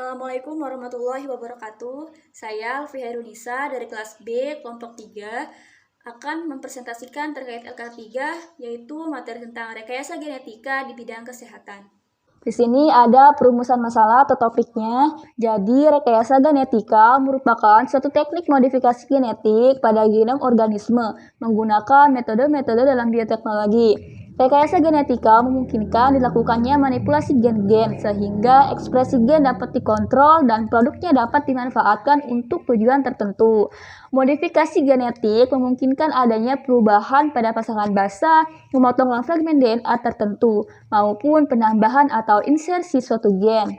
Assalamualaikum warahmatullahi wabarakatuh. Saya Alfi Hairunisa dari kelas B, kelompok 3, akan mempresentasikan terkait LK3, yaitu materi tentang rekayasa genetika di bidang kesehatan. Di sini ada perumusan masalah atau topiknya. Jadi, rekayasa genetika merupakan suatu teknik modifikasi genetik pada genom organisme menggunakan metode-metode dalam bioteknologi. Rekayasa genetika memungkinkan dilakukannya manipulasi gen-gen sehingga ekspresi gen dapat dikontrol dan produknya dapat dimanfaatkan untuk tujuan tertentu. Modifikasi genetik memungkinkan adanya perubahan pada pasangan basa, memotong fragmen DNA tertentu, maupun penambahan atau insersi suatu gen.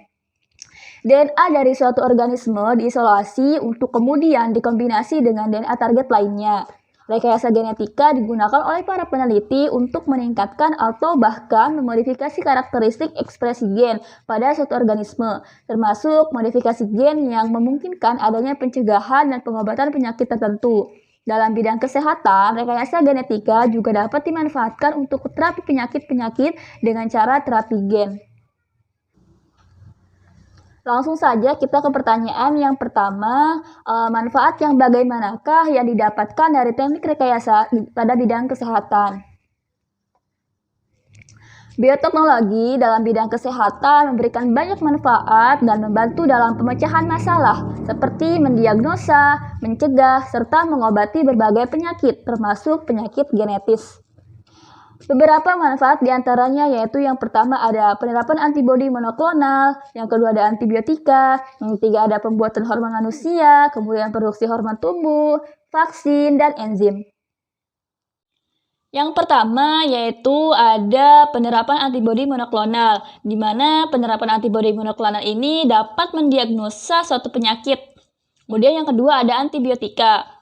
DNA dari suatu organisme diisolasi untuk kemudian dikombinasi dengan DNA target lainnya. Rekayasa genetika digunakan oleh para peneliti untuk meningkatkan atau bahkan memodifikasi karakteristik ekspresi gen pada suatu organisme, termasuk modifikasi gen yang memungkinkan adanya pencegahan dan pengobatan penyakit tertentu. Dalam bidang kesehatan, rekayasa genetika juga dapat dimanfaatkan untuk terapi penyakit-penyakit dengan cara terapi gen. Langsung saja kita ke pertanyaan yang pertama, manfaat yang bagaimanakah yang didapatkan dari teknik rekayasa pada bidang kesehatan? Bioteknologi dalam bidang kesehatan memberikan banyak manfaat dan membantu dalam pemecahan masalah, seperti mendiagnosa, mencegah, serta mengobati berbagai penyakit, termasuk penyakit genetis. Beberapa manfaat diantaranya yaitu yang pertama ada penerapan antibodi monoklonal, yang kedua ada antibiotika, yang ketiga ada pembuatan hormon manusia, kemudian produksi hormon tumbuh, vaksin, dan enzim. Yang pertama yaitu ada penerapan antibodi monoklonal, di mana penerapan antibodi monoklonal ini dapat mendiagnosa suatu penyakit. Kemudian yang kedua ada antibiotika.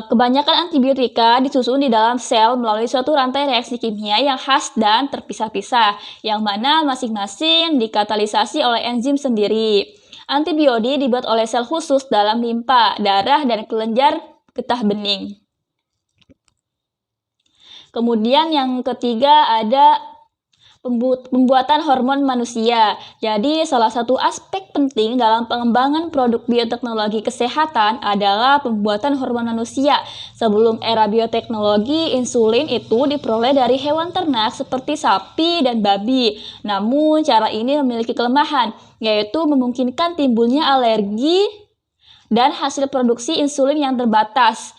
Kebanyakan antibiotika disusun di dalam sel melalui suatu rantai reaksi kimia yang khas dan terpisah-pisah, yang mana masing-masing dikatalisasi oleh enzim sendiri. Antibodi dibuat oleh sel khusus dalam limpa, darah, dan kelenjar getah bening. Kemudian yang ketiga ada pembuatan hormon manusia. Jadi salah satu aspek penting dalam pengembangan produk bioteknologi kesehatan adalah pembuatan hormon manusia. Sebelum era bioteknologi, insulin itu diperoleh dari hewan ternak seperti sapi dan babi. Namun cara ini memiliki kelemahan, yaitu memungkinkan timbulnya alergi dan hasil produksi insulin yang terbatas.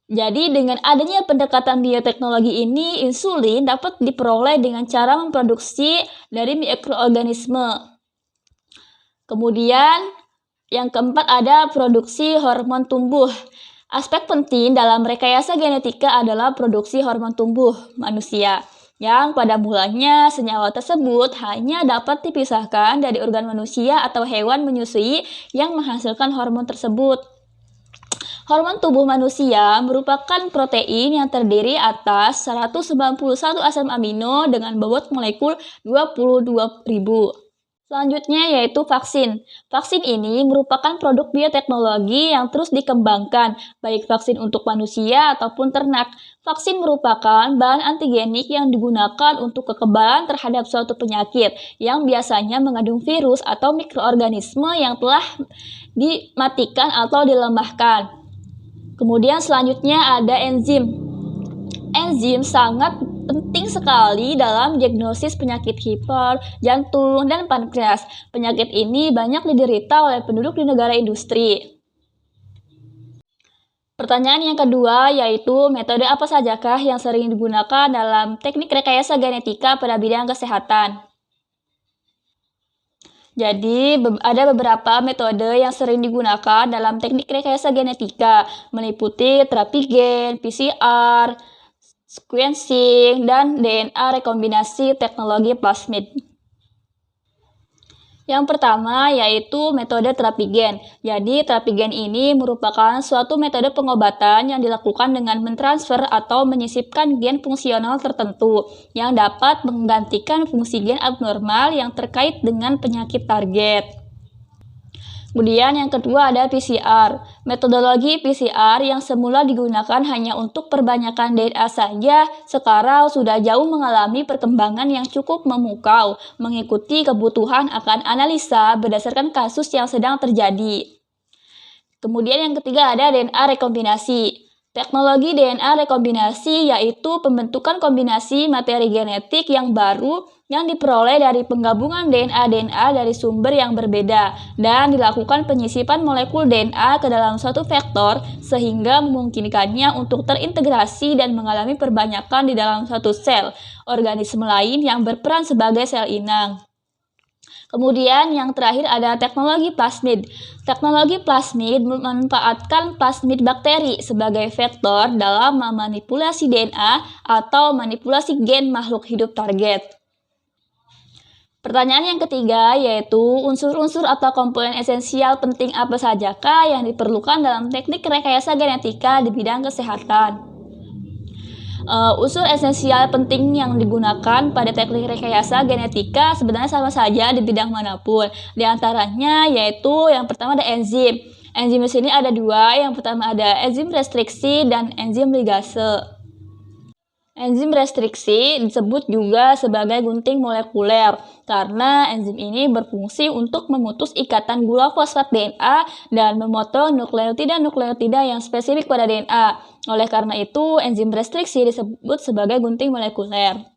Jadi dengan adanya pendekatan bioteknologi ini, insulin dapat diperoleh dengan cara memproduksi dari mikroorganisme. Kemudian yang keempat ada produksi hormon tumbuh. Aspek penting dalam rekayasa genetika adalah produksi hormon tumbuh manusia, yang pada mulanya senyawa tersebut hanya dapat dipisahkan dari organ manusia atau hewan menyusui yang menghasilkan hormon tersebut. Hormon tubuh manusia merupakan protein yang terdiri atas 191 asam amino dengan bobot molekul 22.000. Selanjutnya yaitu vaksin. Vaksin ini merupakan produk bioteknologi yang terus dikembangkan, baik vaksin untuk manusia ataupun ternak. Vaksin merupakan bahan antigenik yang digunakan untuk kekebalan terhadap suatu penyakit yang biasanya mengandung virus atau mikroorganisme yang telah dimatikan atau dilemahkan. Kemudian selanjutnya ada enzim. Enzim sangat penting sekali dalam diagnosis penyakit hiper, jantung, dan pankreas. Penyakit ini banyak diderita oleh penduduk di negara industri. Pertanyaan yang kedua yaitu metode apa sajakah yang sering digunakan dalam teknik rekayasa genetika pada bidang kesehatan? Jadi, ada beberapa metode yang sering digunakan dalam teknik rekayasa genetika, meliputi terapi gen, PCR, sequencing, dan DNA rekombinasi teknologi plasmid. Yang pertama yaitu metode terapi gen. Jadi terapi gen ini merupakan suatu metode pengobatan yang dilakukan dengan mentransfer atau menyisipkan gen fungsional tertentu yang dapat menggantikan fungsi gen abnormal yang terkait dengan penyakit target. Kemudian yang kedua ada PCR. Metodologi PCR yang semula digunakan hanya untuk perbanyakan DNA saja, sekarang sudah jauh mengalami perkembangan yang cukup memukau, mengikuti kebutuhan akan analisa berdasarkan kasus yang sedang terjadi. Kemudian yang ketiga ada DNA rekombinasi. Teknologi DNA rekombinasi yaitu pembentukan kombinasi materi genetik yang baru yang diperoleh dari penggabungan DNA dari sumber yang berbeda dan dilakukan penyisipan molekul DNA ke dalam suatu vektor sehingga memungkinkannya untuk terintegrasi dan mengalami perbanyakan di dalam suatu sel organisme lain yang berperan sebagai sel inang. Kemudian yang terakhir ada teknologi plasmid. Teknologi plasmid memanfaatkan plasmid bakteri sebagai vektor dalam memanipulasi DNA atau manipulasi gen makhluk hidup target. Pertanyaan yang ketiga yaitu unsur-unsur atau komponen esensial penting apa sajakah yang diperlukan dalam teknik rekayasa genetika di bidang kesehatan? Unsur esensial penting yang digunakan pada teknik rekayasa genetika sebenarnya sama saja di bidang manapun. Di antaranya yaitu yang pertama ada enzim. Enzim di sini ada dua. Yang pertama ada enzim restriksi dan enzim ligase. Enzim restriksi disebut juga sebagai gunting molekuler karena enzim ini berfungsi untuk memutus ikatan gula fosfat DNA dan memotong nukleotida yang spesifik pada DNA. Oleh karena itu, enzim restriksi disebut sebagai gunting molekuler.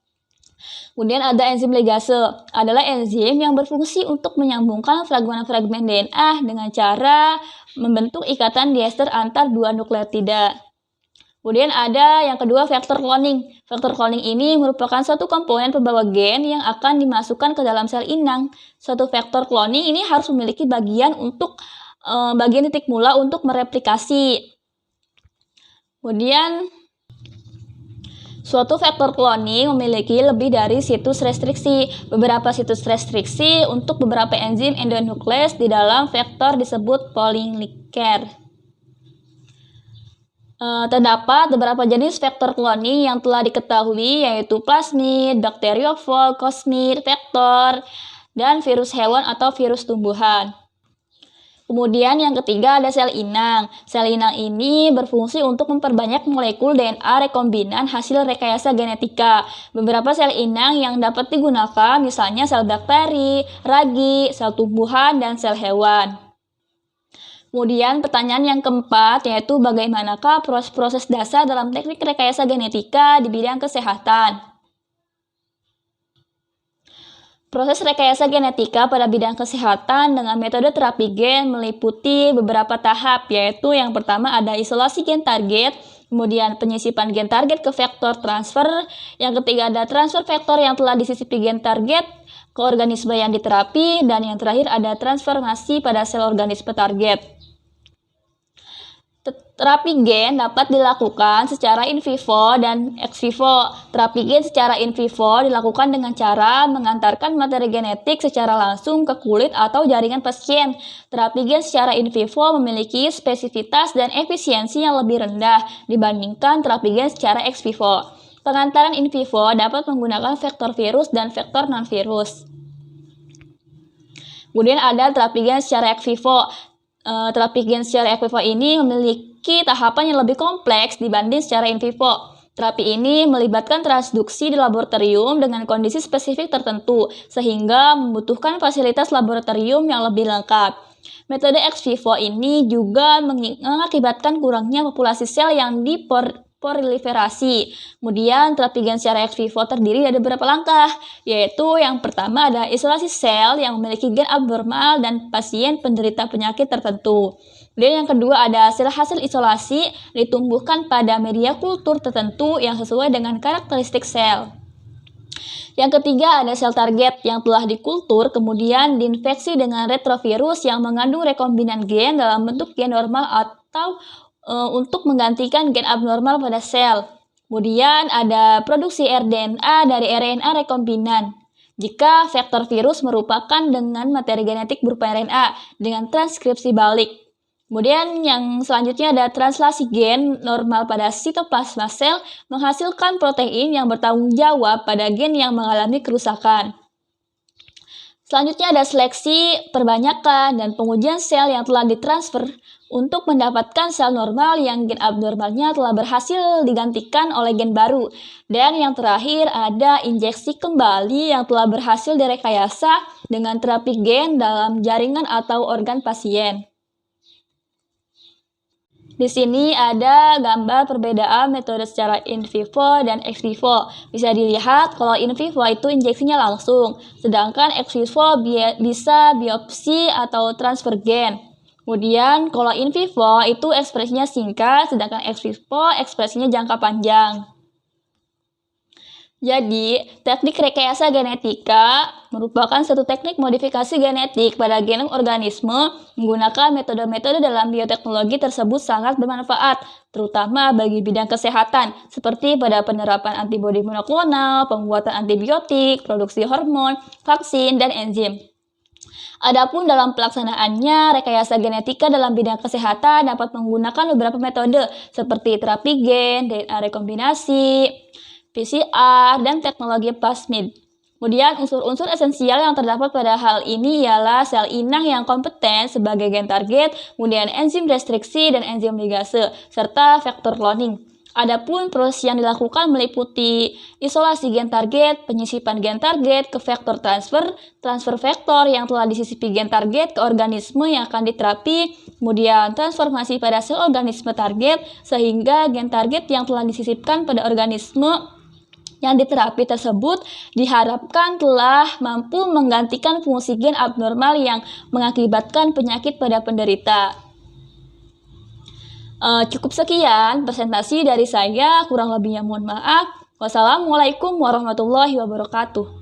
Kemudian ada enzim ligase, adalah enzim yang berfungsi untuk menyambungkan fragmen-fragmen DNA dengan cara membentuk ikatan diester antar dua nukleotida. Kemudian ada yang kedua vektor cloning. Vektor cloning ini merupakan suatu komponen pembawa gen yang akan dimasukkan ke dalam sel inang. Suatu vektor cloning ini harus memiliki bagian titik mula untuk mereplikasi. Kemudian suatu vektor cloning memiliki lebih dari situs restriksi. Beberapa situs restriksi untuk beberapa enzim endonukleas di dalam vektor disebut polylinker. Terdapat beberapa jenis vektor cloning yang telah diketahui yaitu plasmid, bakteriofag, cosmid, vektor, dan virus hewan atau virus tumbuhan. Kemudian yang ketiga ada sel inang. Sel inang ini berfungsi untuk memperbanyak molekul DNA rekombinan hasil rekayasa genetika. Beberapa sel inang yang dapat digunakan misalnya sel bakteri, ragi, sel tumbuhan, dan sel hewan. Kemudian pertanyaan yang keempat yaitu bagaimanakah proses dasar dalam teknik rekayasa genetika di bidang kesehatan? Proses rekayasa genetika pada bidang kesehatan dengan metode terapi gen meliputi beberapa tahap, yaitu yang pertama ada isolasi gen target, kemudian penyisipan gen target ke vektor transfer, yang ketiga ada transfer vektor yang telah disisipi gen target ke organisme yang diterapi, dan yang terakhir ada transformasi pada sel organisme target. Terapi gen dapat dilakukan secara in vivo dan ex vivo. Terapi gen secara in vivo dilakukan dengan cara mengantarkan materi genetik secara langsung ke kulit atau jaringan pasien. Terapi gen secara in vivo memiliki spesifitas dan efisiensi yang lebih rendah dibandingkan terapi gen secara ex vivo. Pengantaran in vivo dapat menggunakan vektor virus dan vektor non-virus. Kemudian ada terapi gen secara ex vivo. Terapi gen secara ex vivo ini memiliki tahapan yang lebih kompleks dibanding secara in vivo. Terapi ini melibatkan transduksi di laboratorium dengan kondisi spesifik tertentu, sehingga membutuhkan fasilitas laboratorium yang lebih lengkap. Metode ex vivo ini juga mengakibatkan kurangnya populasi sel yang diproliferasi. Kemudian terapi gen secara ex vivo terdiri dari beberapa langkah, yaitu yang pertama ada isolasi sel yang memiliki gen abnormal dan pasien penderita penyakit tertentu. Kemudian yang kedua ada hasil isolasi ditumbuhkan pada media kultur tertentu yang sesuai dengan karakteristik sel. Yang ketiga ada sel target yang telah dikultur kemudian diinfeksi dengan retrovirus yang mengandung rekombinan gen dalam bentuk gen normal atau untuk menggantikan gen abnormal pada sel. Kemudian ada produksi rDNA dari RNA rekombinan. Jika vektor virus merupakan dengan materi genetik berupa RNA dengan transkripsi balik. Kemudian yang selanjutnya ada translasi gen normal pada sitoplasma sel menghasilkan protein yang bertanggung jawab pada gen yang mengalami kerusakan. Selanjutnya ada seleksi, perbanyakan, dan pengujian sel yang telah ditransfer untuk mendapatkan sel normal yang gen abnormalnya telah berhasil digantikan oleh gen baru. Dan yang terakhir ada injeksi kembali yang telah berhasil direkayasa dengan terapi gen dalam jaringan atau organ pasien. Di sini ada gambar perbedaan metode secara in vivo dan ex vivo. Bisa dilihat kalau in vivo itu injeksinya langsung, sedangkan ex vivo bisa biopsi atau transfer gen. Kemudian kalau in vivo itu ekspresinya singkat, sedangkan ex vivo ekspresinya jangka panjang. Jadi, teknik rekayasa genetika merupakan satu teknik modifikasi genetik pada genom organisme. Menggunakan metode-metode dalam bioteknologi tersebut sangat bermanfaat, terutama bagi bidang kesehatan, seperti pada penerapan antibodi monoklonal, pembuatan antibiotik, produksi hormon, vaksin, dan enzim. Adapun dalam pelaksanaannya, rekayasa genetika dalam bidang kesehatan dapat menggunakan beberapa metode, seperti terapi gen, DNA rekombinasi, PCR, dan teknologi plasmid. Kemudian unsur-unsur esensial yang terdapat pada hal ini ialah sel inang yang kompeten sebagai gen target, kemudian enzim restriksi dan enzim ligase, serta vektor cloning. Adapun proses yang dilakukan meliputi isolasi gen target, penyisipan gen target ke vektor transfer, transfer vektor yang telah disisipi gen target ke organisme yang akan diterapi, kemudian transformasi pada sel organisme target sehingga gen target yang telah disisipkan pada organisme yang diterapi tersebut diharapkan telah mampu menggantikan fungsi gen abnormal yang mengakibatkan penyakit pada penderita. Cukup sekian presentasi dari saya, kurang lebihnya mohon maaf. Wassalamualaikum warahmatullahi wabarakatuh.